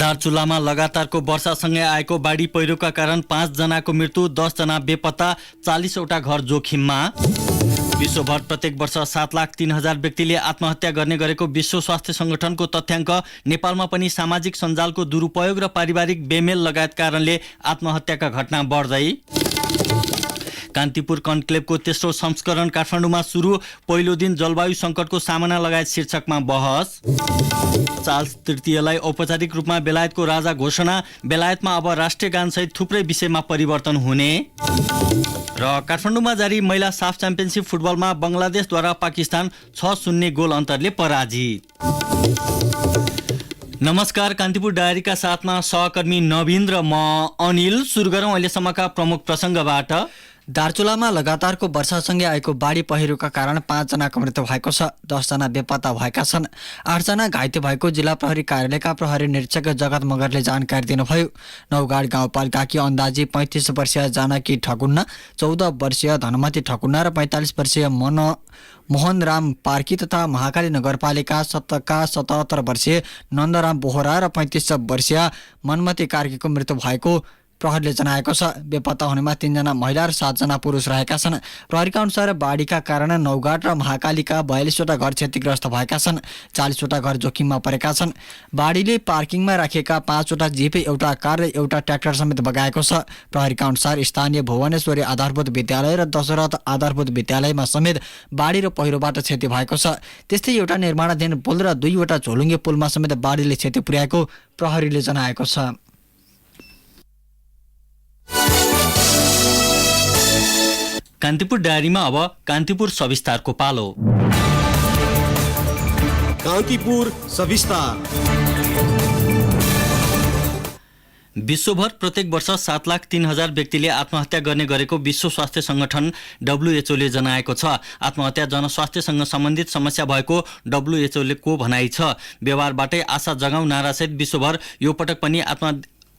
दार्चुलामा लगातारको वर्षासँगै आएको बाढी पहिरोका कारण 5 जनाको मृत्यु, 10 जना बेपत्ता, 40 वटा घर जोखिममा। विश्वभर प्रत्येक वर्ष 7,03,000 व्यक्तिले आत्महत्या गर्ने गरेको विश्व स्वास्थ्य संगठनको तथ्याङ्क। नेपालमा पनि सामाजिक सञ्जालको दुरुपयोग र पारिवारिक बेमेल लगायत कारणले आत्महत्याका घटना बढ्दै। कान्तिपुर कन्क्लेभको तेस्रो संस्करण काठमाडौँमा सुरु, पहिलो दिन जलवायु सङ्कटको सामना लगायत शीर्षकमा बहस। चार्ल्स तृतीयलाई औपचारिक रूपमा बेलायतको राजा घोषणा, बेलायतमा अब राष्ट्रिय गानसहित थुप्रै विषयमा परिवर्तन हुने। र काठमाडौँमा जारी महिला साफ च्याम्पियनसिप फुटबलमा बङ्गलादेशद्वारा पाकिस्तान 6-0 गोल अन्तरले पराजित। नमस्कार, कान्तिपुर डायरीका साथमा सहकर्मी नवीन र म अनिल। सुरु गरौँ अहिलेसम्मका प्रमुख प्रसङ्गबाट। दार्चुलामा लगातारको वर्षासँगै आएको बाढी पहिरोका कारण 5 जनाको मृत्यु भएको छ, 10 जना बेपत्ता भएका छन्। 8 जना घाइते भएको जिल्ला प्रहरी कार्यालयका प्रहरी निरीक्षक जगत मगरले जानकारी दिनुभयो। नौगाड गाउँपालिकाकी अन्दाजी 35 वर्षीय जानकी ठकुन्ना, 14 वर्षीय धनमती ठकुन्ना र 45 वर्षीय मोहनराम पार्की तथा महाकाली नगरपालिका 77 वर्षीय नन्दराम बोहरा र 35 वर्षीय मनमती कार्कीको मृत्यु भएको प्रहरीले जनाएको छ। बेपत्ता हुनेमा 3 जना महिला र 7 जना पुरुष रहेका छन्। प्रहरीका अनुसार बाढीका कारण नौगाड र महाकालीका 42 वटा घर क्षतिग्रस्त भएका छन्, 40 वटा घर जोखिममा परेका छन्। बाढीले पार्किङमा राखिएका 5 वटा जीप, एउटा कार र एउटा ट्र्याक्टर समेत बगाएको छ। प्रहरीका अनुसार स्थानीय भुवनेश्वरी आधारभूत विद्यालय र दशरथ आधारभूत विद्यालयमा समेत बाढी र पहिरोबाट क्षति भएको छ। त्यस्तै एउटा निर्माणाधीन पुल र 2 वटा झोलुङ्गे पुलमा समेत बाढीले क्षति पुर्याएको प्रहरीले जनाएको छ। कान्तिपुर डायरीमा अब कान्तिपुर सविस्तारको पालो। कान्तिपुर सविस्तार। विश्वभर प्रत्येक वर्ष 7,03,000 व्यक्तिले आत्महत्या गर्ने गरेको विश्व स्वास्थ्य संगठन WHO ले जनाएको छ। आत्महत्या जनस्वास्थ्यसँग सम्बन्धित समस्या भएको WHO ले को भनाइ छ। व्यवहारबाटै आशा जगाउँ नारासहित विश्वभर यो पटक पनि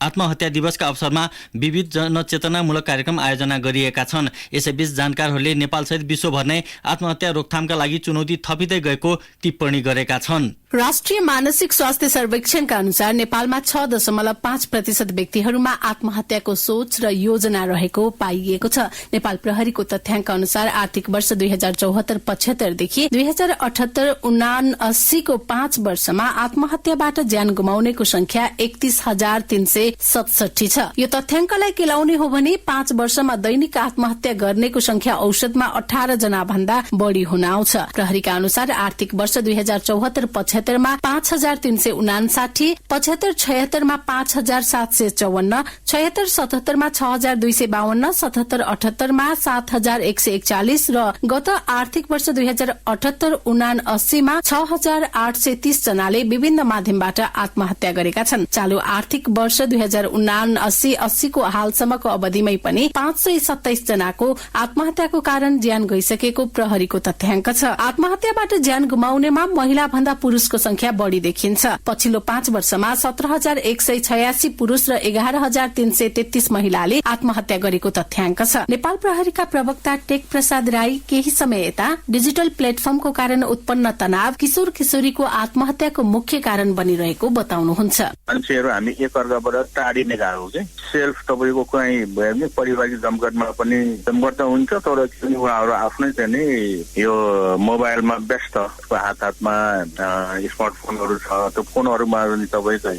आत्महत्या दिवसका अवसरमा विविध जनचेतनामूलक कार्यक्रम आयोजना गरिएका छन्। यसैबीच जानकारहरूले नेपालसहित विश्वभर नै आत्महत्या रोकथामका लागि चुनौती थपिँदै गएको टिप्पणी गरेका छन्। राष्ट्रिय मानसिक स्वास्थ्य सर्वेक्षणका अनुसार नेपालमा 6.5% व्यक्तिहरूमा आत्महत्याको सोच र योजना रहेको पाइएको छ। नेपाल प्रहरीको तथ्याङ्क अनुसार आर्थिक वर्ष 2074-75 देखि 2078-79 को 5 वर्षमा आत्महत्याबाट ज्यान गुमाउनेको संख्या 31,367 छ। यो तथ्याङ्कलाई केलाउने हो भने 5 वर्षमा दैनिक आत्महत्या गर्नेको संख्या औसतमा 18 जना भन्दा बढ़ी हुन आउँछ। प्रहरीका अनुसार आर्थिक वर्ष 2074-75 मा 5,359, 75-76 मा 5,754, 76-77 मा 6,252, 77-78 मा 7,141 र गत आर्थिक वर्ष 2078-79 मा 6,830 जनाले विभिन्न माध्यमबाट आत्महत्या गरेका छन्। चालू आर्थिक वर्ष 2079-80 को हालसम्मको अवधिमै पनि 527 जनाको आत्महत्याको कारण ज्यान गइसकेको प्रहरीको तथ्याङ्क छ। आत्महत्याबाट ज्यान गुमाउनेमा महिला भन्दा पुरुषको संख्या बढ़ी देखिन्छ। पछिल्लो 5 वर्षमा 17,186 पुरुष र 11,333 महिलाले आत्महत्या गरेको तथ्याङ्क छ। नेपाल प्रहरीका प्रवक्ता टेक प्रसाद राई केही समय यता डिजिटल प्लेटफर्मको कारण उत्पन्न तनाव किशोर किशोरीको आत्महत्याको मुख्य कारण बनिरहेको बताउनुहुन्छ। मान्छेहरू हामी एकअर्काबाट टाढिने गएको के सेल्फ तपाईँको कहीँ भयो भने पारिवारिक जमघटमा पनि जमघट हुन्छ, तर उहाँहरू आफ्नै चाहिँ नि यो मोबाइलमा व्यस्त, हातमा स्मार्टफोनहरू छ, त्यो फोनहरूमा तपाईँको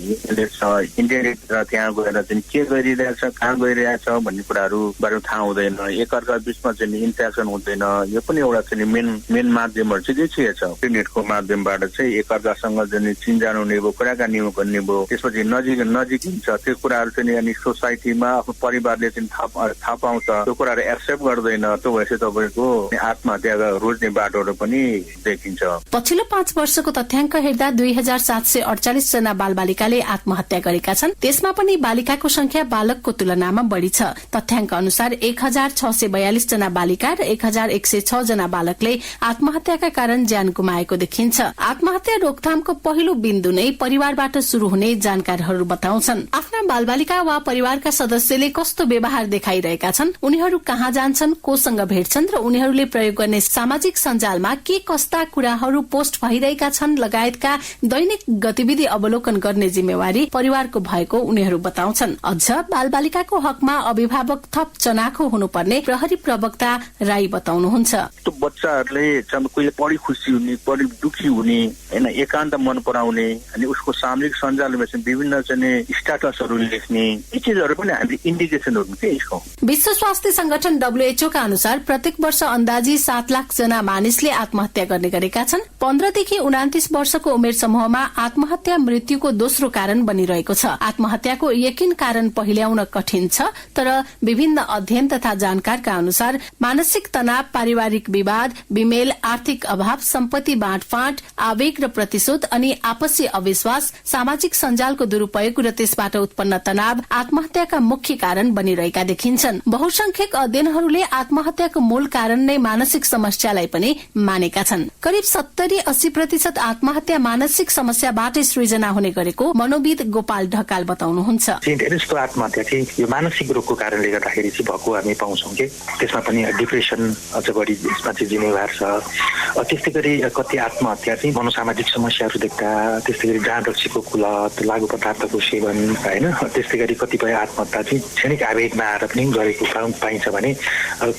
इन्टरनेट र त्यहाँ गएर चाहिँ के गरिरहेछ, कहाँ गइरहेछ भन्ने कुराहरू बारे थाहा हुँदैन। एकअर्का बिचमा चाहिँ इन्ट्रेक्सन हुँदैन। यो पनि एउटा चाहिँ मेन माध्यमहरू चाहिँ के छ, इन्टरनेटको माध्यमबाट चाहिँ एकअर्कासँग चाहिँ चिन्जान हुने भयो, कुराकानी गर्ने भयो, त्यसपछि नजिक हुन्छ। त्यो कुराहरू चाहिँ अनि सोसाइटीमा आफ्नो परिवारले चाहिँ थाहा पाउँछ, त्यो कुराहरू एक्सेप्ट गर्दैन। त्यो भएपछि तपाईँको आत्महत्या रोज्ने बाटोहरू पनि देखिन्छ। पछिल्लो 5 वर्षको तथ्याङ्क हेर्दा 2,748 जना बालबालिकाले आत्महत्या गरेका छन्। त्यसमा पनि बालिकाको संख्या बालकको तुलनामा बढ़ी छ। तथ्याङ्क अनुसार 1,642 जना बालिका र 1,106 जना बालकले आत्महत्याका कारण ज्यान गुमाएको देखिन्छ। आत्महत्या रोकथामको पहिलो बिन्दु नै परिवारबाट शुरू हुने जानकारहरू बताउँछन्। आफ्ना बालबालिका वा परिवारका सदस्यले कस्तो व्यवहार देखाइरहेका छन्, उनीहरू कहाँ जान्छन्, कोसँग भेट्छन् र उनीहरूले प्रयोग गर्ने सामाजिक सञ्जालमा के कस्ता कुराहरू पोस्ट भइरहेका छन् लगायतका दैनिक गतिविधि अवलोकन गर्ने जिम्मेवारी परिवारको भएको उनीहरू बताउँछन्। अझ बालबालिकाको हकमा अभिभावक थप चनाखो हुनुपर्ने प्रहरी प्रवक्ता राई बताउनुहुन्छ। त्यो बच्चाहरूले कहिले बढी खुसी हुने, बढी दुखी हुने, होइन, एकान्त मन पराउने अनि उसको सामाजिक सञ्जालमा चाहिँ विभिन्न चाहिँ स्ट्याटसहरू लेख्ने, यी चिजहरू पनि हामीले इन्डिकेसनहरू के यसको। विश्व स्वास्थ्य संगठन WHO का अनुसार प्रत्येक वर्ष अन्दाजी 7 लाख जना मानिसले आत्महत्या गर्ने गरेका छन्। 15 देखि 29 वर्षको उमेर समूहमा आत्महत्या मृत्युको दोस्रो कारण बनिरहेको छ। आत्महत्याको यकिन कारण पहिल्याउन कठिन छ, तर विभिन्न अध्ययन तथा जानकारका अनुसार मानसिक तनाव, पारिवारिक विवाद, बिमेल, आर्थिक अभाव, सम्पत्ति बाँडफाँड, आवेग र प्रतिशोध अनि आपसी अविश्वास, सामाजिक सञ्जालको दुरूपयोग र त्यसबाट उत्पन्न तनाव आत्महत्याका मुख्य कारण बनिरहेका देखिन्छन्। बहुसंख्यक अध्ययनहरूले आत्महत्याको मूल कारण नै मानसिक समस्यालाई पनि मानेका छन्। करिब 70-80% आत्महत्या मानसिक समस्याबाटै सृजना हुने गरेको मनोविद गोपाल ढकाल बताउनुहुन्छ। धेरै जस्तो आत्महत्या चाहिँ यो मानसिक रोगको कारणले गर्दाखेरि चाहिँ भएको हामी पाउँछौँ कि त्यसमा पनि डिप्रेसन अझ बढी यसमा चाहिँ जिम्मेवार छ। त्यस्तै गरी कति आत्महत्या चाहिँ मनोसामाजिक समस्याहरू देख्दा, त्यस्तै गरी ड्राग रक्सीको कुलत, लागु पदार्थको सेवन, होइन, त्यस्तै गरी कतिपय आत्महत्या चाहिँ क्षणिक आवेगमा आएर पनि गरेको पाइन्छ भने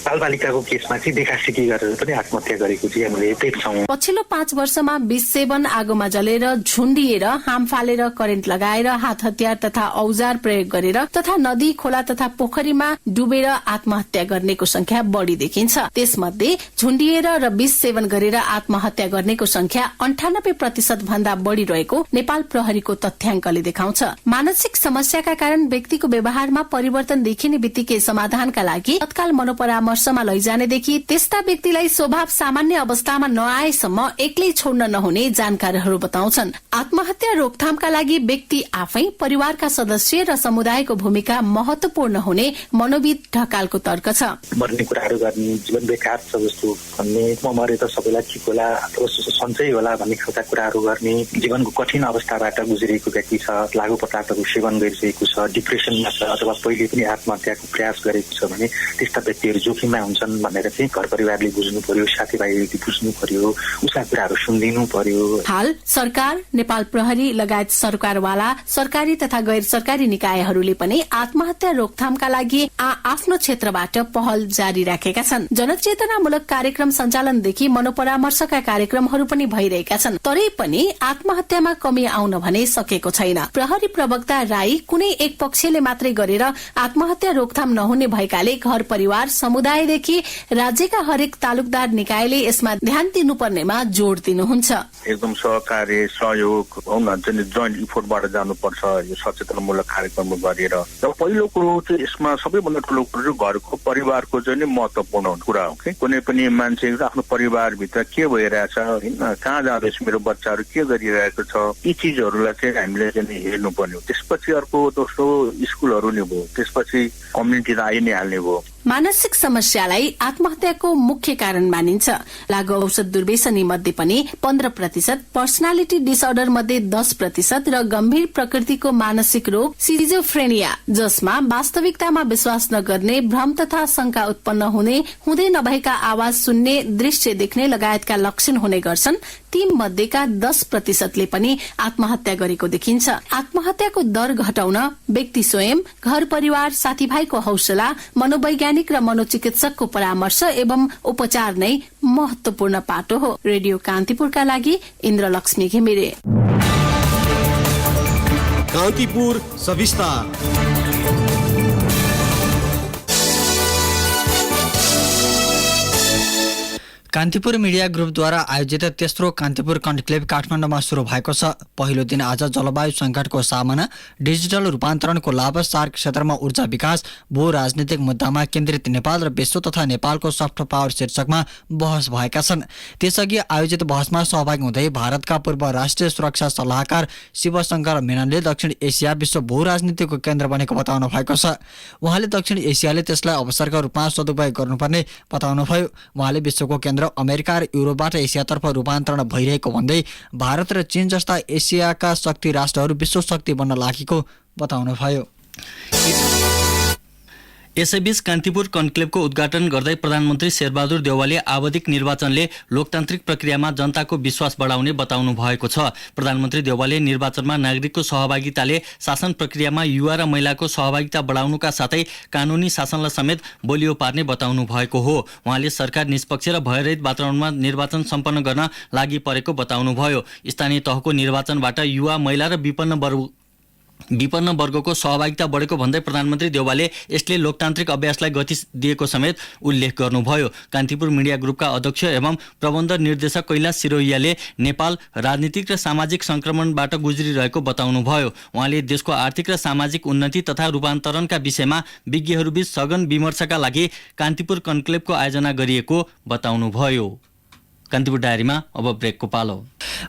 बालबालिकाको केसमा चाहिँ देखासेखी गरेर पनि आत्महत्या गरेको चाहिँ हामीले देख्छौँ। पछिल्लो 5 वर्षमा विष सेवन, आगोमा जलेर, झुण्डिएर, हाम फालेर, करेन्ट लगाएर, हात हतियार तथा औजार प्रयोग गरेर तथा नदी, खोला तथा पोखरीमा डुबेर आत्महत्या गर्नेको संख्या बढ़ी देखिन्छ। त्यसमध्ये झुण्डिएर र विष सेवन गरेर आत्महत्या गर्नेको संख्या 98% भन्दा बढ़ी रहेको नेपाल प्रहरीको तथ्याङ्कले देखाउँछ। मानसिक समस्याका कारण व्यक्तिको व्यवहारमा परिवर्तन देखिने बित्तिकै समाधानका लागि तत्काल मनोपरामर्शमा लैजानेदेखि त्यस्ता व्यक्तिलाई स्वभाव सामान्य अवस्थामा नआएसम्म एक्लै छोड्न नहुने जानकारहरू बताउँछन्। आत्महत्या रोकथामका लागि व्यक्ति आफै, परिवारका सदस्य र समुदायको भूमिका महत्वपूर्ण हुने मनोविद ढकालको तर्क छ। मर्ने कुराहरू गर्ने, जीवन बेकार छ जस्तो भन्ने, म मरे त सबैलाई ठिक होला अथवा सन्चै होला भन्ने खालका कुराहरू गर्ने, जीवनको कठिन अवस्थाबाट गुज्रिएको व्यक्ति छ, लागु पदार्थको सेवन गरिरहेको छ, डिप्रेसनमा छ अथवा पहिले पनि आत्महत्याको प्रयास गरेको छ भने त्यस्ता व्यक्तिहरू जोखिममा हुन्छन् भनेर चाहिँ घर परिवारले बुझ्नु पर्यो, साथीभाइले बुझ्नु पर्यो, उसका कुराहरू सुनिदिनु पर्यो। हाल सरकार, नेपाल प्रहरी लगायत सरकारवाला, सरकारी तथा गैर सरकारी निकायहरूले पनि आत्महत्या रोकथामका लागि आफ्नो क्षेत्रबाट पहल जारी राखेका छन्। जनचेतनामूलक कार्यक्रम सञ्चालनदेखि मनोपरामर्शका कार्यक्रमहरू पनि भइरहेका छन्। तरै पनि आत्महत्यामा कमी आउन भने सकेको छैन। प्रहरी प्रवक्ता राई कुनै एक पक्षले मात्रै गरेर आत्महत्या रोकथाम नहुने भएकाले घर परिवार, समुदायदेखि राज्यका हरेक तालुकदार निकायले यसमा ध्यान दिनुपर्नेमा जोड़ दिनुहुन्छ। एकदम सहकार्य, सहयोग, जोइन्ट इफोर्टबाट जानुपर्छ यो सचेतनामूलक कार्यक्रम गरेर। र पहिलो कुरो चाहिँ यसमा सबैभन्दा ठुलो कुरो घरको परिवारको चाहिँ महत्वपूर्ण कुरा हो कि कुनै पनि मान्छे आफ्नो परिवारभित्र के भइरहेछ, होइन, कहाँ जाँदैछ मेरो बच्चाहरू, के गरिरहेको छ, यी चिजहरूलाई चाहिँ हामीले चाहिँ हेर्नुपर्ने हो। त्यसपछि अर्को दोस्रो स्कुलहरू नै भयो, त्यसपछि कम्युनिटी त आइ नै हाल्ने भयो। मानसिक समस्यालाई आत्महत्याको मुख्य कारण मानिन्छ। लागु औषध दुर्व्यसनी मध्ये पनि 15%, पर्सनालिटी डिसअर्डर मध्ये 10% र गम्भीर प्रकृतिको मानसिक रोग सिजोफ्रेनिया, जसमा वास्तविकतामा विश्वास नगर्ने, भ्रम तथा शंका उत्पन्न हुने, हुँदै नभएका आवाज सुन्ने, दृश्य देख्ने लगायतका लक्षण हुने गर्छन्, ती मध्येका 10%ले पनि आत्महत्या गरेको देखिन्छ। आत्महत्याको दर घटाउन व्यक्ति स्वयं, घर परिवार, साथीभाइको हौसला, मनोवैज्ञानिक र मनोचिकित्सकको परामर्श एवं उपचार नै महत्वपूर्ण पाटो हो। रेडियो कान्तिपुरका लागि इन्द्रलक्ष्मी घिमिरे। कान्तिपुर सविस्तार। कान्तिपुर मिडिया ग्रुपद्वारा आयोजित तेस्रो कान्तिपुर कन्क्लेभ काठमाडौँमा सुरु भएको छ। पहिलो दिन आज जलवायु संकटको सामना, डिजिटल रूपान्तरणको लाभ, सार्क क्षेत्रमा ऊर्जा विकास, भू राजनीतिक मुद्दामा केन्द्रित नेपाल र विश्व तथा नेपालको सफ्ट पावर शीर्षकमा बहस भएका छन्। त्यसअघि आयोजित बहसमा सहभागी हुँदै भारतका पूर्व राष्ट्रिय सुरक्षा सल्लाहकार शिवशंकर मेननले दक्षिण एसिया विश्व भू राजनीतिको केन्द्र बनेको बताउनु भएको छ। उहाँले दक्षिण एसियाले त्यसलाई अवसरका रूपमा सदुपयोग गर्नुपर्ने बताउनुभयो। उहाँले विश्वको केन्द्र अमेरिका र युरोपबाट एसियातर्फ रूपान्तरण भइरहेको भन्दै भारत र चीन जस्ता एसियाका शक्ति राष्ट्रहरू विश्व शक्ति बन्न लागेको बताउनुभयो। यसैबीच कान्तिपुर कन्क्लेभको उद्घाटन गर्दै प्रधानमन्त्री शेरबहादुर देउवाले आवधिक निर्वाचनले लोकतान्त्रिक प्रक्रियामा जनताको विश्वास बढाउने बताउनु भएको छ। प्रधानमन्त्री देउवाले निर्वाचनमा नागरिकको सहभागिताले शासन प्रक्रियामा युवा र महिलाको सहभागिता बढाउनुका साथै कानुनी शासनलाई समेत बलियो पार्ने बताउनु भएको हो। उहाँले सरकार निष्पक्ष र भयरहित वातावरणमा निर्वाचन सम्पन्न गर्न लागि परेको बताउनुभयो। स्थानीय तहको निर्वाचनबाट युवा, महिला र विपन्न वर्गको सहभागिता बढेको भन्दै प्रधानमन्त्री देउवाले यसले लोकतान्त्रिक अभ्यासलाई गति दिएको समेत उल्लेख गर्नुभयो। कान्तिपुर मिडिया ग्रुपका अध्यक्ष एवं प्रबन्ध निर्देशक कैलाश सिरोहियाले नेपाल राजनीतिक र सामाजिक संक्रमणबाट गुज्रिरहेको बताउनुभयो। उहाँले देशको आर्थिक र सामाजिक उन्नति तथा रूपान्तरणका विषयमा विज्ञहरूबीच सघन विमर्शका लागि कान्तिपुर कन्क्लेभको आयोजना गरिएको बताउनुभयो। कान्तिपुर डायरीमा अब ब्रेकको पालो।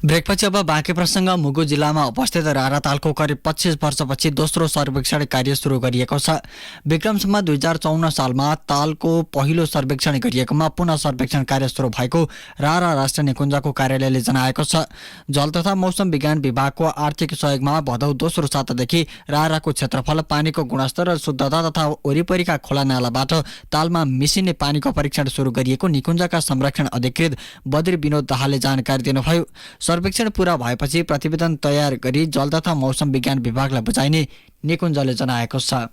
ब्रेकपछि अब बाँकी प्रसङ्ग। मुगु जिल्लामा उपस्थित रारातालको करिब 25 वर्षपछि दोस्रो सर्वेक्षण कार्य सुरु गरिएको छ। विक्रमसम्म 2054 सालमा तालको पहिलो सर्वेक्षण गरिएकोमा पुनः सर्वेक्षण कार्य सुरु भएको रारा राष्ट्रिय निकुञ्जको कार्यालयले जनाएको छ। जल तथा मौसम विज्ञान विभागको आर्थिक सहयोगमा भदौ दोस्रो सातादेखि राराको क्षेत्रफल, पानीको गुणस्तर र शुद्धता तथा वरिपरिका खोला नालाबाट तालमा मिसिने पानीको परीक्षण सुरु गरिएको निकुञ्जका संरक्षण अधिकृत बद्री विनोद दाहालले जानकारी दिनुभयो। सर्वेक्षण पूरा भएपछि प्रतिवेदन तयार गरी जल तथा मौसम विज्ञान विभागलाई बुझाइने निकुञ्जले जनाएको छ।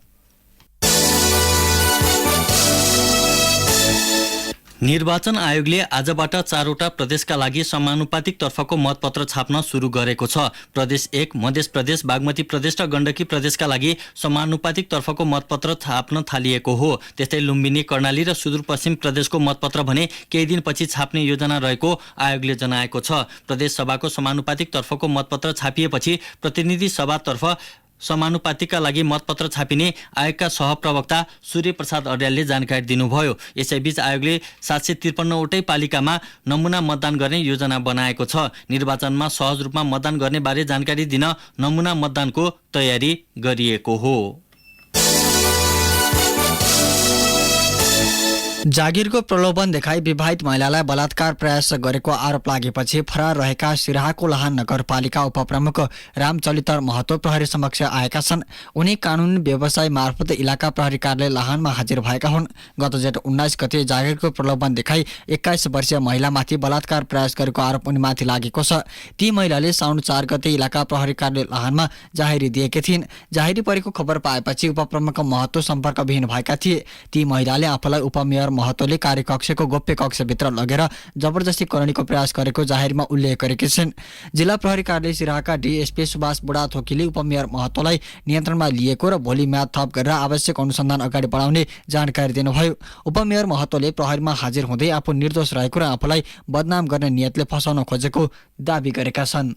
निर्वाचन आयोगले आजबाट 4वटा प्रदेशका लागि समानुपातिक तर्फको मतपत्र छाप्न सुरु गरेको छ। प्रदेश 1, मध्य प्रदेश, बागमती प्रदेश र गण्डकी प्रदेशका लागि समानुपातिक तर्फको मतपत्र छाप्न थालिएको हो। त्यस्तै लुम्बिनी, कर्णाली र सुदूरपश्चिम प्रदेशको मतपत्र भने केही दिनपछि छाप्ने योजना रहेको आयोगले जनाएको छ। प्रदेश सभाको समानुपातिक तर्फको मतपत्र छापिएपछि प्रतिनिधि सभातर्फ समानुपातिकका लागि मतपत्र छापिने आयोगका सहप्रवक्ता सूर्य प्रसाद अर्यालले जानकारी दिनुभयो। यसैबीच आयोगले 753वटै पालिकामा नमुना मतदान गर्ने योजना बनाएको छ। निर्वाचनमा सहज रूपमा मतदान गर्ने बारे जानकारी दिन नमुना मतदानको तयारी गरिएको हो। जागिरको प्रलोभन देखाई विवाहित महिलालाई बलात्कार प्रयास गरेको आरोप लागेपछि फरार रहेका सिराहाको लाहान नगरपालिका उपप्रमुख रामचलितर महतो प्रहरी समक्ष आएका छन्। उनी कानुन व्यवसाय मार्फत इलाका प्रहरी कार्यालय लाहानमा हाजिर भएका हुन्। गत जेठ 19 गते जागिरको प्रलोभन देखाई 21 वर्षीय महिलामाथि बलात्कार प्रयास गरेको आरोप उनीमाथि लागेको छ। ती महिलाले साउन 4 गते इलाका प्रहरी कार्यालय लाहानमा जाहेरी दिएकी थिइन्। जाहेरी परेको खबर पाएपछि उपप्रमुख महतो सम्पर्कविहीन भएका थिए। ती महिलाले आफूलाई उपमेयर महतोले कार्यकक्षको गोप्य कक्षभित्र लगेर जबरजस्ती गर्नेको प्रयास गरेको जाहेरमा उल्लेख गरेकी छिन्। जिल्ला प्रहरी कार्यालय सिराहाका डीएसपी सुभाष बुढाथोकीले उपमेयर महतोलाई नियन्त्रणमा लिएको र भोलि म्याद थप गरेर आवश्यक अनुसन्धान अगाडि बढाउने जानकारी दिनुभयो। उपमेयर महतोले प्रहरीमा हाजिर हुँदै आफू निर्दोष रहेको र आफूलाई बदनाम गर्ने नियतले फसाउन खोजेको दावी गरेका छन्।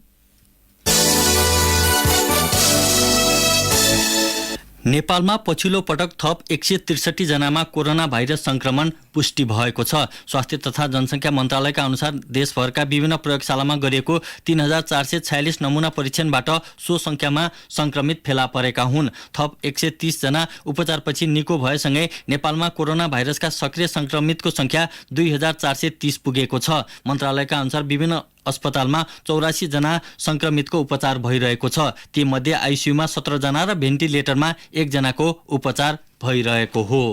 नेपालमा पछिल्लो पटक थप 163 जनामा कोरोना भाइरस संक्रमण पुष्टि भएको छ। स्वास्थ्य तथा जनसङ्ख्या मन्त्रालयका अनुसार देशभरका विभिन्न प्रयोगशालामा गरिएको 3446 नमुना परीक्षणबाट सो संख्यामा संक्रमित फेला परेका हुन्। थप 130 जना उपचारपछि निको भएसँगै नेपालमा कोरोना भाइरसका सक्रिय संक्रमितको संख्या 2430 पुगेको छ। मन्त्रालयका अनुसार विभिन्न अस्पतालमा 84 जना संक्रमितको उपचार भइरहेको छ। ती मध्ये आइसियुमा 17 जना र भेन्टिलेटरमा 1 जनाको उपचार भइरहेको हो।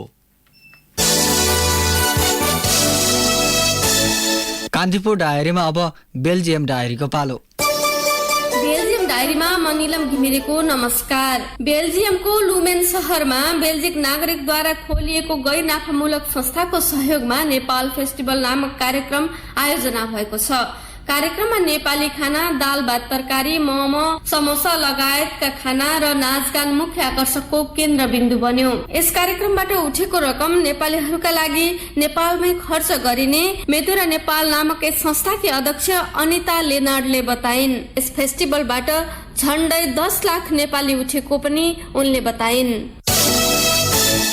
कान्तिपुर डायरीमा अब बेल्जियम डायरीको पालो। बेल्जियम डायरीमा म निलम घिमिरेको नमस्कार। बेल्जियमको लुमेन शहरमा बेल्जिक नागरिकद्वारा खोलिएको गैर नाफामूलक संस्थाको सहयोगमा नेपाल फेस्टिभल नामक कार्यक्रम आयोजना भएको छ। कार्यक्रममा नेपाली खाना, दाल भात तरकारी, मोमो, समोसा लगायतका खाना र नाचगान मुख्य आकर्षकको केन्द्रबिन्दु बन्यो। यस कार्यक्रमबाट उठेको रकम नेपालीहरूका लागि नेपालमै खर्च गरिने मेदुरा नेपाल नामक यस संस्थाकी अध्यक्ष अनिता लेनार्डले बताइन्। यस फेस्टिभलबाट झण्डै 10 लाख नेपाली उठेको पनि उनले बताइन्।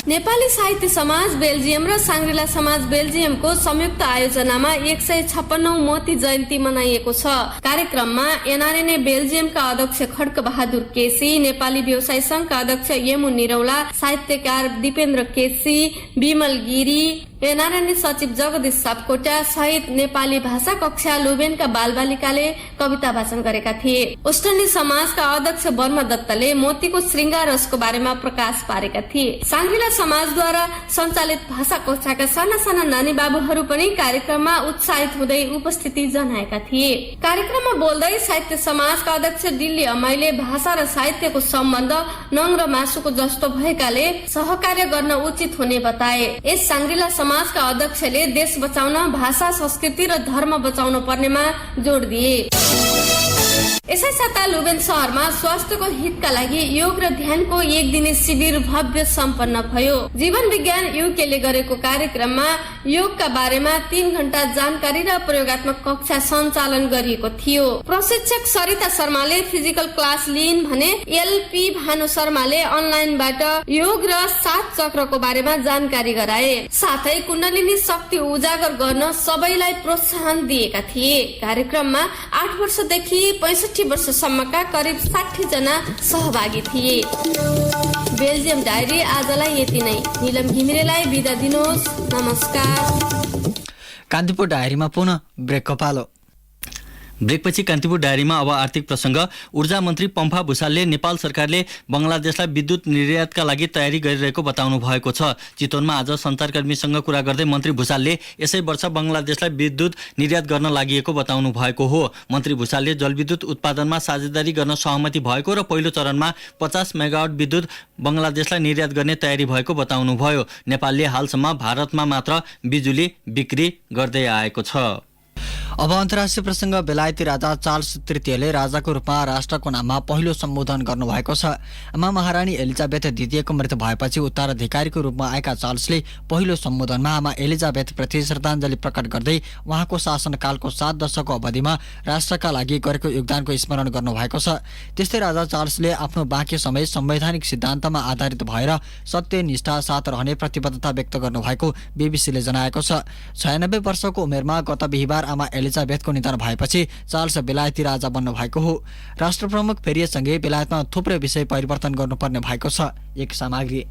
नेपाली साहित्य समाज बेल्जियम र साङ्ग्रिला समाज बेल्जियमको संयुक्त आयोजनामा 156औं मोती जयन्ती मनाइएको छ। कार्यक्रममा एनआरएनए बेल्जियमका अध्यक्ष खड्क बहादुर केसी, नेपाली व्यवसाय संघका अध्यक्ष यमु निरौला, साहित्यकार दिपेन्द्र केसी, विमल गिरी, एनआरएनए सचिव जगदीश सापकोटा सहित नेपाली भाषा कक्षा लुबेनका बालबालिकाले कविता वाचन गरेका थिए। उष्टनी समाजका अध्यक्ष वर्मा दत्तले मोतीको श्रृंगार रसको बारेमा प्रकाश पारेका थिए। साङ्ग्रिला समाजद्वारा सञ्चालित भाषा कक्षाका साना साना नानी बाबुहरू पनि कार्यक्रममा उत्साहित हुँदै उपस्थिति जनाएका थिए। कार्यक्रममा बोल्दै साहित्य समाजका अध्यक्ष दिल्ली अमाईले भाषा र साहित्यको सम्बन्ध नङ र मासुको जस्तो भएकाले सहकार्य गर्न उचित हुने बताए। यस साङ्ग्रिला समाजका अध्यक्षले देश बचाउन, भाषा, संस्कृति र धर्म बचाउन पर्नेमा जोड़ दिए। यसै साता लुबेन शहरमा स्वास्थ्यको हितका लागि योग र ध्यानको एक दिने शिविर भव्य सम्पन्न भयो। जीवन विज्ञान युकेले गरेको कार्यक्रममा योगका बारेमा 3 घण्टा जानकारी र प्रयोगात्मक कक्षा सञ्चालन गरिएको थियो। प्रशिक्षक सरिता शर्माले फिजिकल क्लास लिइन् भने एलपी भानु शर्माले अनलाइनबाट योग र 7 चक्रको बारेमा जानकारी गराए। साथै कुण्डलिनी शक्ति उजागर गर्न सबैलाई प्रोत्साहन दिएका थिए। कार्यक्रममा 8 वर्षदेखि 65 वर्षसम्मका करिब 60 जना सहभागी थिए। बेल्जियम डायरी आजलाई यति नै। निलम घिमिरेलाई बिदा दिनुहोस्। नमस्कार। कान्तिपुर डायरीमा पुनः ब्रेकको पालो। ब्रेकपछि कान्तिपुर डायरीमा अब आर्थिक प्रसङ्ग। ऊर्जा मन्त्री पम्फा भूषालले नेपाल सरकारले बङ्गलादेशलाई विद्युत निर्यातका लागि तयारी गरिरहेको बताउनु भएको छ। चितवनमा आज सञ्चारकर्मीसँग कुरा गर्दै मन्त्री भूषालले यसै वर्ष बङ्गलादेशलाई विद्युत निर्यात गर्न लागि बताउनु भएको हो। मन्त्री भूषालले जलविद्युत उत्पादनमा साझेदारी गर्न सहमति भएको र पहिलो चरणमा 50 मेगावाट विद्युत बङ्गलादेशलाई निर्यात गर्ने तयारी भएको बताउनुभयो। नेपालले हालसम्म भारतमा मात्र बिजुली बिक्री गर्दै आएको छ। अब अन्तर्राष्ट्रिय प्रसङ्ग। बेलायती राजा चार्ल्स तृतीयले राजाको रूपमा राष्ट्रको नाममा पहिलो सम्बोधन गर्नुभएको छ। आमा महारानी एलिजाबेथ द्वितीयको मृत्यु भएपछि उत्तराधिकारीको रूपमा आएका चार्ल्सले पहिलो सम्बोधनमा आमा एलिजाबेथप्रति श्रद्धाञ्जली प्रकट गर्दै उहाँको शासनकालको 7 दशकको अवधिमा राष्ट्रका लागि गरेको योगदानको स्मरण गर्नुभएको छ। त्यस्तै राजा चार्ल्सले आफ्नो बाँकी समय संवैधानिक सिद्धान्तमा आधारित भएर सत्यनिष्ठा साथ रहने प्रतिबद्धता व्यक्त गर्नुभएको बीबीसीले जनाएको छ। 96 वर्षको उमेरमा गत बिहिबार आमा एलिजाबेथको निधन भएपछि चार्ल्स बेलायती राजा बन्नु भएको हो। राष्ट्रप्रमुख फेरिएसँगै बेलायतमा थुप्रै विषय परिवर्तन गर्नुपर्ने भएको छ। एक सामग्री।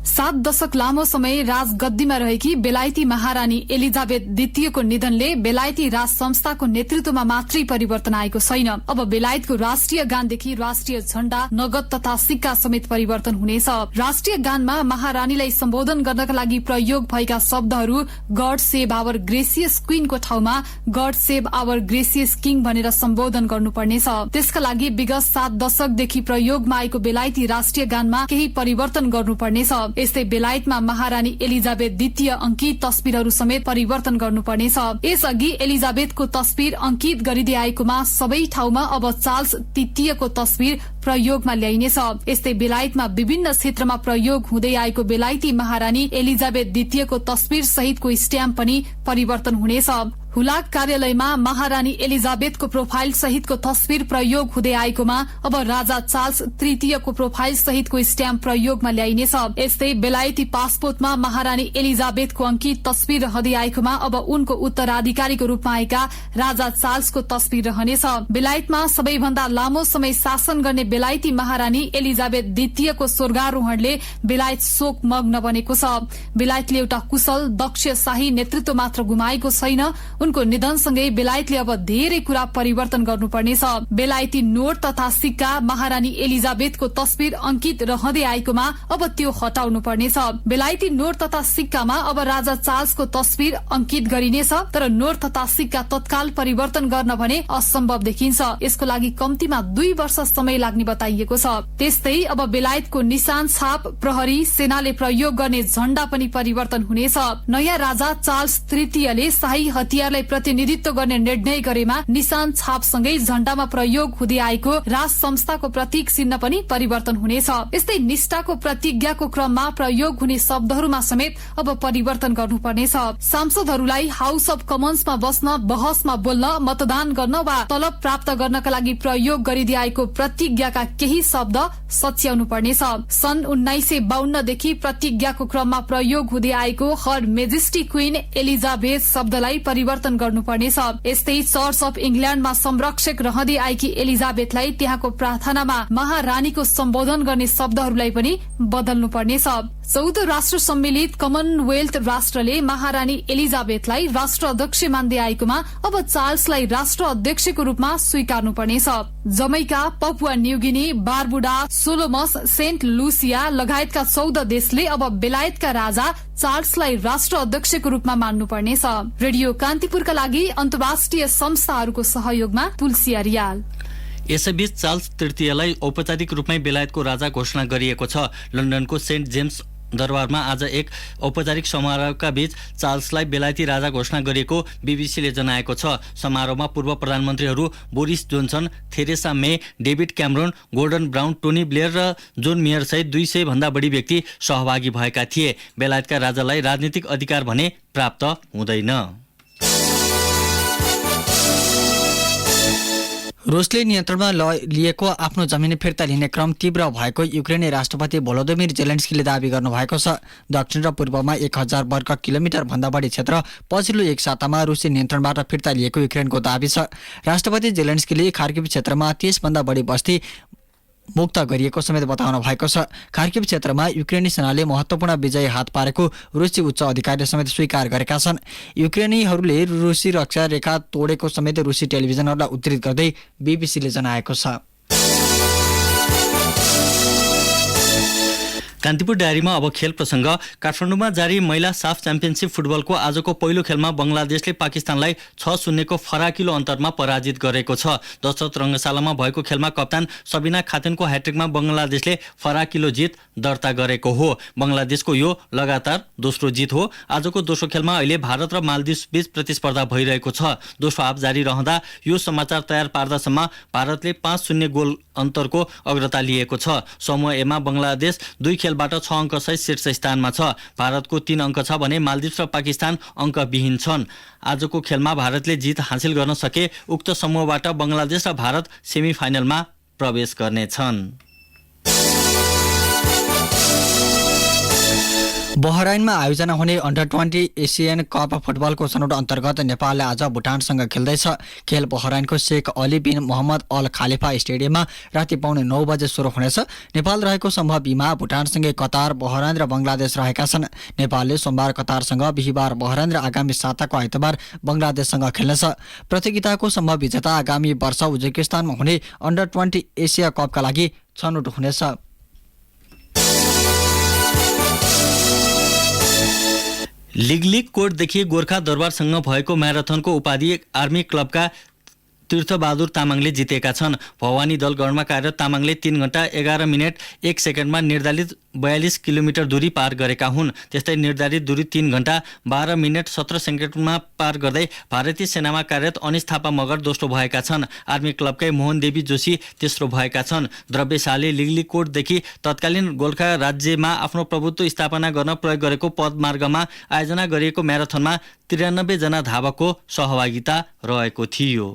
7 दशक लामो समय राजगद्दीमा रहेकी बेलायती महारानी एलिजाबेथ द्वितीयको निधनले बेलायती राज संस्थाको नेतृत्वमा मात्रै परिवर्तन आएको छैन। अब बेलायतको राष्ट्रिय गानदेखि राष्ट्रिय झण्डा, नगद तथा सिक्का समेत परिवर्तन हुनेछ। राष्ट्रिय गानमा महारानीलाई सम्बोधन गर्नका लागि प्रयोग भएका शब्दहरू गॉड सेभ आवर ग्रेसियस क्वीनको ठाउँमा God save our gracious king भनेर सम्बोधन गर्नुपर्नेछ। त्यसका लागि विगत 7 दशकदेखि प्रयोगमा आएको बेलायती राष्ट्रिय गानमा केही परिवर्तन गर्नुपर्नेछ। यस्तै बेलायतमा महारानी एलिजाबेथ द्वितीय अंकित तस्बिरहरू समेत परिवर्तन गर्नुपर्नेछ। यसअघि एलिजाबेथको तस्बिर अंकित गरिँदै आएकोमा सबै ठाउँमा अब चार्ल्स तृतीयको तस्बिर प्रयोगमा ल्याइनेछ। यस्तै बेलायतमा विभिन्न क्षेत्रमा प्रयोग हुँदै आएको बेलायती महारानी एलिजाबेथ द्वितीयको तस्बिर सहितको स्ट्याम्प पनि परिवर्तन हुनेछ। हुलाक कार्यालयमा महारानी एलिजाबेथको प्रोफाइल सहितको तस्बिर प्रयोग हुँदै आएकोमा अब राजा चार्ल्स तृतीयको प्रोफाइल सहितको स्ट्याम्प प्रयोगमा ल्याइनेछ। यस्तै बेलायती पासपोर्टमा महारानी एलिजाबेथको अंकित तस्बिर रहँदै आएकोमा अब उनको उत्तराधिकारीको रूपमा आएका राजा चार्ल्सको तस्बिर रहनेछ। बेलायतमा सबैभन्दा लामो समय शासन गर्ने बेलायती महारानी एलिजाबेथ द्वितीयको स्वर्गारोहणले बेलायत शोकमग्न बनेको छ। बेलायतले एउटा कुशल दक्ष शाही नेतृत्व मात्र गुमाएको छैन, उनको निधनसँगै बेलायतले अब धेरै कुरा परिवर्तन गर्नुपर्नेछ। बेलायती नोट तथा सिक्का महारानी एलिजाबेथको तस्बिर अंकित रहँदै आएकोमा अब त्यो हटाउनु पर्नेछ। बेलायती नोट तथा सिक्कामा अब राजा चार्ल्सको तस्बिर अंकित गरिनेछ, तर नोट तथा सिक्का तत्काल परिवर्तन गर्न भने असम्भव देखिन्छ। यसको लागि कम्तीमा 2 वर्ष समय लाग्ने बताइएको छ। त्यस्तै अब बेलायतको निशान छाप, प्रहरी, सेनाले प्रयोग गर्ने झण्डा पनि परिवर्तन हुनेछ। नयाँ राजा चार्ल्स तृतीयले शाही हतियारलाई प्रतिनिधित्व गर्ने निर्णय गरेमा निशान छापसँगै झण्डामा प्रयोग हुँदै आएको राज संस्थाको प्रतीक चिन्ह पनि परिवर्तन हुनेछ। यस्तै निष्ठाको प्रतिज्ञाको क्रममा प्रयोग हुने शब्दहरूमा समेत अब परिवर्तन गर्नुपर्नेछ। सांसदहरूलाई हाउस अफ कमन्समा बस्न, बहसमा बोल्न, मतदान गर्न वा तलब प्राप्त गर्नका लागि प्रयोग गरिँदै आएको प्रतिज्ञाका केही शब्द सच्याउनु पर्नेछ। सन् 1952 देखि प्रतिज्ञाको क्रममा प्रयोग हुँदै आएको हर मेजेस्टी क्वीन एलिजाबेथ शब्दलाई परिवर्तन परिवर्तन गर्नुपर्नेछ। यस्तै चर्च अफ इङ्ल्याण्डमा संरक्षक रहँदै आएकी एलिजाबेथलाई त्यहाँको प्रार्थनामा महारानीको सम्बोधन गर्ने शब्दहरूलाई पनि बदल्नु पर्नेछ। 14 राष्ट्र सम्मिलित कमनवेल्थ राष्ट्रले महारानी एलिजाबेथलाई राष्ट्र अध्यक्ष मान्दै आएकोमा अब चार्ल्सलाई राष्ट्र अध्यक्षको रूपमा स्वीकार्नु पर्नेछ। Jamaica, Papua New Guinea, Barbuda, Solomons, Saint Lucia लगायतका 14 देशले अब बेलायतका राजा चार्ल्सलाई राष्ट्र अध्यक्षको रूपमा मान्नुपर्नेछ। रेडियो कान्तिपुरका लागि अन्तर्राष्ट्रिय संस्थाहरूको सहयोगमा तुलसी रियाल। यसैबीच चार्ल्स तृतीयलाई औपचारिक रूपमै बेलायतको राजा घोषणा गरिएको छ। लन्डनको सेन्ट जेम्स दरबारमा आज एक औपचारिक समारोहका बीच चार्ल्सलाई बेलायती राजा घोषणा गरिएको बीबीसीले जनाएको छ। समारोहमा पूर्व प्रधानमन्त्रीहरू Boris Johnson, Theresa May, David Cameron, Gordon Brown, Tony Blair र जोन मेयर सहित 200 भन्दा बढी व्यक्ति सहभागी भएका थिए। बेलायतका राजालाई राजनीतिक अधिकार भने प्राप्त हुँदैन। रुसले नियन्त्रणमा लिएको आफ्नो जमिन फिर्ता लिने क्रम तीव्र भएको युक्रेनी राष्ट्रपति भोलोदिमिर जेलेन्स्कीले दावी गर्नुभएको छ। दक्षिण र पूर्वमा 1000 वर्ग किलोमिटर भन्दा बढी क्षेत्र पछिल्लो एक सातामा रुसी नियन्त्रणबाट फिर्ता लिएको युक्रेनको दावी छ। राष्ट्रपति जेलेन्स्कीले खार्किभ क्षेत्रमा 30 भन्दा बढी बस्ती मुक्त गरिएको समेत बताउनु भएको छ। खार्किभ क्षेत्रमा युक्रेनी सेनाले महत्त्वपूर्ण विजय हात पारेको रुसी उच्च अधिकारीले समेत स्वीकार गरेका छन्। युक्रेनीहरूले रुसी रक्षा रेखा तोडेको समेत रुसी टेलिभिजनहरूलाई उद्धृत गर्दै बीबीसीले जनाएको छ। कान्तिपुर डायरीमा अब खेल प्रसङ्ग। काठमाडौँमा जारी महिला साफ च्याम्पियनसिप फुटबलको आजको पहिलो खेलमा बङ्गलादेशले पाकिस्तानलाई 6-0 को फराकिलो अन्तरमा पराजित गरेको छ। दशरथ रङ्गशालामा भएको खेलमा कप्तान सबिना खातुनको ह्याट्रिकमा बङ्गलादेशले फराकिलो जित दर्ता गरेको हो। बङ्गलादेशको यो लगातार दोस्रो जित हो। आजको दोस्रो खेलमा अहिले भारत र मालदिभ्स बीच प्रतिस्पर्धा भइरहेको छ। दोस्रो हाफ जारी रहँदा यो समाचार तयार पार्दासम्म भारतले 5-0 गोल अन्तरको अग्रता लिएको छ। समूह एमा बङ्गलादेश 2 खेलबाट 6 अङ्क सहित शीर्ष स्थानमा छ। भारतको 3 अङ्क छ भने मालदिभ्स र पाकिस्तान अङ्कविहीन छन्। आजको खेलमा भारतले जित हासिल गर्न सके उक्त समूहबाट बङ्गलादेश र भारत सेमी फाइनलमा प्रवेश गर्नेछन्। बहराइनमा आयोजना हुने अन्डर-20 एसियन कप फुटबलको छनौट अन्तर्गत नेपालले आज भुटानसँग खेल्दैछ। खेल बहराइनको शेख अली बिन मोहम्मद अल खालिफा स्टेडियममा राति 9:15 बजे सुरु हुनेछ। नेपाल रहेको सम्भव बीमा भुटानसँगै कतार, बहराइन र बङ्गलादेश रहेका छन्। नेपालले सोमबार कतारसँग, बिहिबार बहराइन र आगामी साताको आइतबार बङ्गलादेशसँग खेल्नेछ। प्रतियोगिताको सम्भव विजेता आगामी वर्ष उज्बेकिस्तानमा हुने अन्डर-20 एसिया कपका लागि छनौट हुनेछ। लिग कोटदेखि गोर्खा दरबारसँग भएको म्याराथनको उपाधि आर्मी क्लबका तीर्थबहादुर तामाङले जितेका छन्। भवानी दलगढमा कार्यरत तामाङले 3 घण्टा 11 मिनेट 1 सेकेन्डमा निर्धारित 42 किलोमिटर दूरी पार गरेका हुन्। त्यस्तै निर्धारित दूरी 3 घण्टा 12 मिनेट 17 सेकेन्डमा पार गर्दै भारतीय सेनामा कार्यरत अनिश थापा मगर दोस्रो भएका छन्। आर्मी क्लबकै मोहन देवी जोशी तेस्रो भएका छन्। द्रव्य शाहले लिग कोटदेखि तत्कालीन गोर्खा राज्यमा आफ्नो प्रभुत्व स्थापना गर्न प्रयोग गरेको पदमार्गमा आयोजना गरिएको म्याराथनमा 93 जना धावकको सहभागिता रहेको थियो।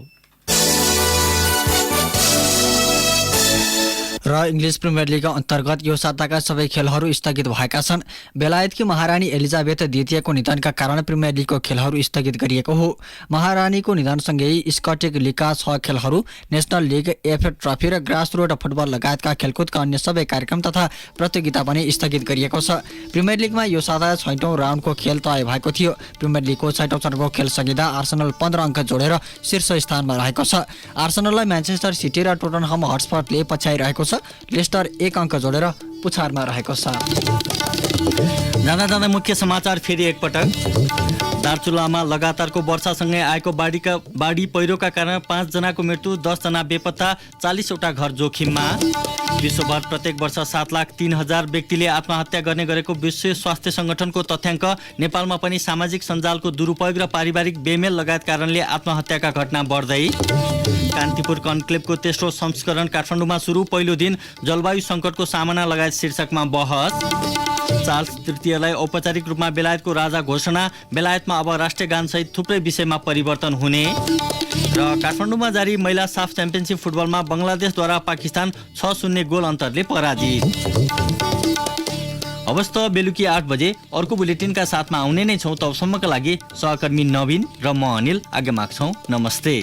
र इङ्ग्लिस प्रिमियर लिग अन्तर्गत यो साताका सबै खेलहरू स्थगित भएका छन्। बेलायतकी महारानी एलिजाबेथ द्वितीयको निधनका कारण प्रिमियर लिगको खेलहरू स्थगित गरिएको हो। महारानीको निधनसँगै स्कटिक लिगका 6 खेलहरू, नेसनल लिग, एफ ट्रफी र ग्रासरुट फुटबल लगायतका खेलकुदका अन्य सबै कार्यक्रम तथा प्रतियोगिता पनि स्थगित गरिएको छ। प्रिमियर लिगमा यो साता 6औं राउन्डको खेल तय भएको थियो। प्रिमियर लिगको 6औं चरणको खेल सकिँदा आर्सेनल 15 अङ्क जोडेर शीर्ष स्थानमा रहेको छ। आर्सेनललाई म्यान्चेस्टर सिटी र टोटनहम हटस्परले पछ्याइरहेको छ। लेस्टर 1 अङ्क जोडेर पुछारमा रहेको छ। जाँदा मुख्य समाचार फेरि एकपटक। दार्चुलामा लगातारको वर्षासँगै आएको बाढी पहिरोका कारण 5 जनाको मृत्यु, 10 जना बेपत्ता, 40 वटा घर जोखिममा। विश्वभर प्रत्येक वर्ष 7,03,000 व्यक्तिले आत्महत्या गर्ने गरेको विश्व स्वास्थ्य संगठनको तथ्याङ्क। नेपालमा पनि सामाजिक सञ्जालको दुरुपयोग र पारिवारिक बेमेल लगायत कारणले आत्महत्याका घटना बढ्दै। कान्तिपुर कन्क्लेभको तेस्रो संस्करण काठमाडौँमा सुरु, पहिलो दिन जलवायु सङ्कटको सामना लगायत शीर्षकमा बहस। चार्ल्स तृतीयलाई औपचारिक रूपमा बेलायतको राजा घोषणा, बेलायतमा अब राष्ट्रिय गानसहित थुप्रै विषयमा परिवर्तन हुने। र काठमाडौँमा जारी महिला साफ च्याम्पियनसिप फुटबलमा बङ्गलादेशद्वारा पाकिस्तान 6-0 गोल अन्तरले पराजित। हवस् त बेलुकी 8 बजे अर्को बुलेटिनका साथमा आउने नै छौँ। तबसम्मका लागि सहकर्मी नवीन र म अनिल आज्ञा माग्छौँ। नमस्ते।